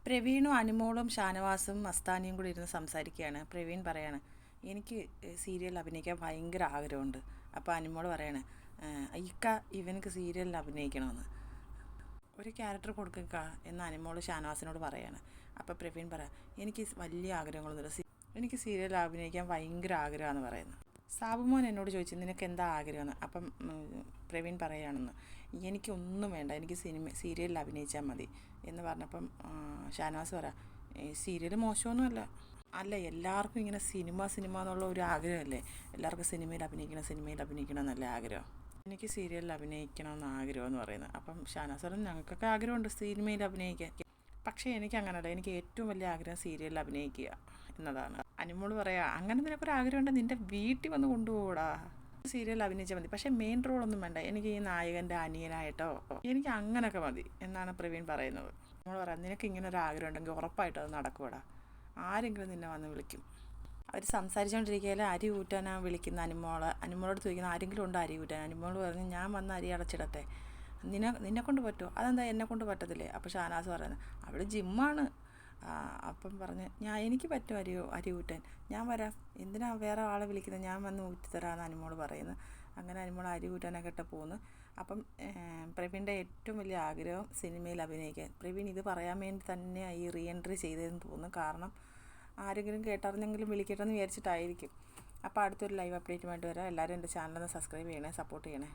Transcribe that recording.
പ്രവീണും അനുമോളും ഷാനവാസും മസ്താനിയും കൂടി ഇരുന്ന് സംസാരിക്കുകയാണ്. പ്രവീൺ പറയാണ്, എനിക്ക് സീരിയലിൽ അഭിനയിക്കാൻ ഭയങ്കര ആഗ്രഹമുണ്ട്. അപ്പോൾ അനുമോൾ പറയാണ്, ഇക്ക ഇവനക്ക് സീരിയലിൽ അഭിനയിക്കണമെന്ന് ഒരു ക്യാരക്ടർ കൊടുക്കുക എന്ന് അനുമോൾ ഷാനവാസിനോട് പറയാണ്. അപ്പോൾ പ്രവീൺ പറയാം, എനിക്ക് വലിയ ആഗ്രഹങ്ങളൊന്നുമില്ല, എനിക്ക് സീരിയലിൽ അഭിനയിക്കാൻ ഭയങ്കര ആഗ്രഹമാണെന്ന് പറയുന്നു. സാബുമോൻ എന്നോട് ചോദിച്ചു, നിനക്ക് എന്താ ആഗ്രഹമെന്ന്. അപ്പം പ്രവീൺ പറയുകയാണെന്ന്, എനിക്കൊന്നും വേണ്ട, എനിക്ക് സീരിയലിൽ അഭിനയിച്ചാൽ മതി എന്ന് പറഞ്ഞപ്പം ഷാനവാസ് പറയാം, സീരിയൽ മോശമൊന്നുമല്ല. അല്ല, എല്ലാവർക്കും ഇങ്ങനെ സിനിമ എന്നുള്ള ഒരു ആഗ്രഹമല്ലേ, എല്ലാവർക്കും സിനിമയിൽ അഭിനയിക്കണം എന്നല്ലേ ആഗ്രഹം. എനിക്ക് സീരിയലിൽ അഭിനയിക്കണമെന്ന് ആഗ്രഹമെന്ന് പറയുന്നത്. അപ്പം ഷാനവാസ് പറഞ്ഞു, ഞങ്ങൾക്കൊക്കെ ആഗ്രഹമുണ്ട് സിനിമയിൽ അഭിനയിക്കാൻ, പക്ഷേ എനിക്ക് അങ്ങനെയല്ല, എനിക്ക് ഏറ്റവും വലിയ ആഗ്രഹം സീരിയലിൽ അഭിനയിക്കുക എന്നതാണ്. അനുമോൾ പറയാ, അങ്ങനെ നിനക്കൊരു ആഗ്രഹമുണ്ട്, നിൻ്റെ വീട്ടിൽ വന്ന് കൊണ്ടുപോകൂടാ, സീരിയലിൽ അഭിനയിച്ചാൽ മതി, പക്ഷേ മെയിൻ റോളൊന്നും വേണ്ട, എനിക്ക് ഈ നായകൻ്റെ അനിയനായിട്ടോ എനിക്ക് അങ്ങനെയൊക്കെ മതി എന്നാണ് പ്രവീൺ പറയുന്നത്. നമ്മൾ പറയാം, നിനക്ക് ഇങ്ങനെ ഒരു ആഗ്രഹം ഉണ്ടെങ്കിൽ ഉറപ്പായിട്ടും അത് നടക്കൂടാ, ആരെങ്കിലും നിന്നെ വന്ന് വിളിക്കും. അവർ സംസാരിച്ചുകൊണ്ടിരിക്കുകയാൽ അരി ഊറ്റാനാണ് വിളിക്കുന്ന അനുമോളോട് ചോദിക്കുന്ന, ആരെങ്കിലും ഉണ്ടോ അരി ഊറ്റാൻ? അനുമോൾ പറഞ്ഞു, ഞാൻ വന്ന് അരി അടച്ചിടട്ടെ, നിന്നെ കൊണ്ട് പറ്റുമോ? അതെന്താ എന്നെ കൊണ്ട് പറ്റത്തില്ലേ? അപ്പോൾ ഷാനാസ് പറയുന്നത്, അവിടെ ജിമ്മാണ്. അപ്പം പറഞ്ഞ്, എനിക്ക് പറ്റും അരി ഊറ്റാൻ, ഞാൻ വരാം, എന്തിനാ വേറെ ആളെ വിളിക്കുന്നത്, ഞാൻ വന്ന് ഊറ്റിത്തരാമെന്ന് അനുമോൾ പറയുന്നു. അങ്ങനെ അനുമോൾ അരി ഊറ്റാനൊക്കെ ഇട്ട് പോകുന്നു. അപ്പം പ്രവീണിൻ്റെ ഏറ്റവും വലിയ ആഗ്രഹം സിനിമയിൽ അഭിനയിക്കാൻ. പ്രവീൺ ഇത് പറയാൻ വേണ്ടി തന്നെ ഈ റീ എൻട്രി ചെയ്തതെന്ന് തോന്നുന്നു. കാരണം ആരെങ്കിലും കേട്ടറിഞ്ഞെങ്കിലും വിളിക്കട്ടെ എന്ന് വിചാരിച്ചിട്ടായിരിക്കും. അപ്പോൾ അടുത്തൊരു ലൈവ് അപ്ഡേറ്റുമായിട്ട് വരാം. എല്ലാവരും എൻ്റെ ചാനലൊന്ന് സബ്സ്ക്രൈബ് ചെയ്യണേ, സപ്പോർട്ട് ചെയ്യണേ.